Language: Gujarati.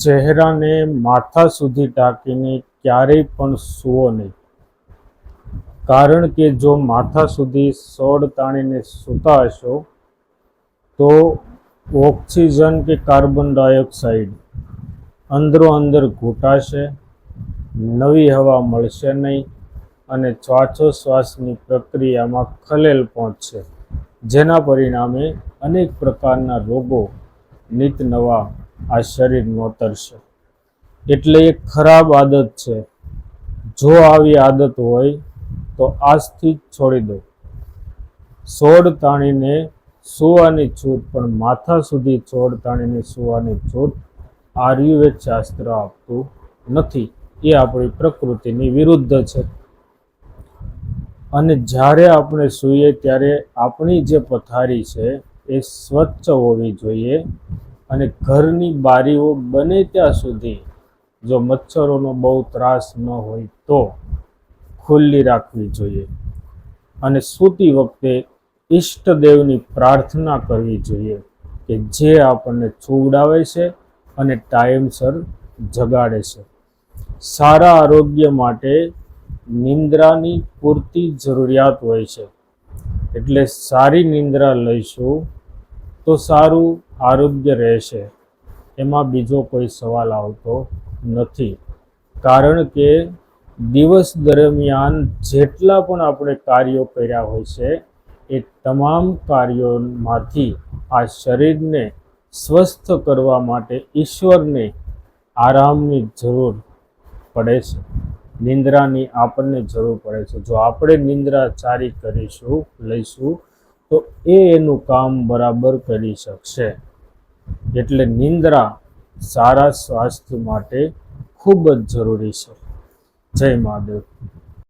ચહેરાને માથા સુધી ઢાંકીને ક્યારેય પણ સૂવો નહીં, કારણ કે જો માથા સુધી સોડ તાણીને સૂતા હશો તો ઓક્સિજન કે કાર્બન ડાયોક્સાઇડ અંદરો અંદર ઘૂંટાશે, નવી હવા મળશે નહીં અને શ્વાસોશ્વાસની પ્રક્રિયામાં ખલેલ પહોંચશે, જેના પરિણામે અનેક પ્રકારના રોગો નિત નવા આ શરીરમાં ઉતરશે. એટલે એક ખરાબ આદત છે. જો આવી આદત હોય તો આજથી જ છોડી દો. સોડ તાણીને સૂવાની છૂટ, પણ માથા સુધી સોડ તાણીને સૂવાની છૂટ આયુર્વેદ શાસ્ત્ર આપતું નથી. એ આપણી પ્રકૃતિની વિરુદ્ધ છે. અને જ્યારે આપણે સૂઈએ ત્યારે આપણી જે પથારી છે એ સ્વચ્છ હોવી જોઈએ અને ઘરની બારીઓ બને ત્યાં સુધી, જો મચ્છરોનો બહુ ત્રાસ ન હોય તો ખુલ્લી રાખવી જોઈએ. અને સૂતી વખતે ઈષ્ટદેવની પ્રાર્થના કરવી જોઈએ કે જે આપણને સુવડાવે છે અને ટાઈમસર જગાડે છે. સારા આરોગ્ય માટે નિંદ્રાની પૂરતી જરૂરિયાત હોય છે. એટલે સારી નિંદ્રા લઈશું તો સારું આરોગ્ય રહેશે. એમાં બીજો કોઈ સવાલ આવતો નથી. કારણ કે દિવસ દરમિયાન જેટલા પણ આપણે કાર્યો કર્યા હોય છે એ તમામ કાર્યોમાંથી આ શરીરને સ્વસ્થ કરવા માટે ઈશ્વરને આરામની જરૂર પડે છે. નિંદ્રાની આપણને જરૂર પડે છે. જો આપણે નિંદ્રા સારી લઈશું તો એનું કામ બરાબર કરી શકશે. એટલે નિંદ્રા સારા સ્વાસ્થ્ય માટે ખૂબ જ જરૂરી છે. જય મહાદેવ.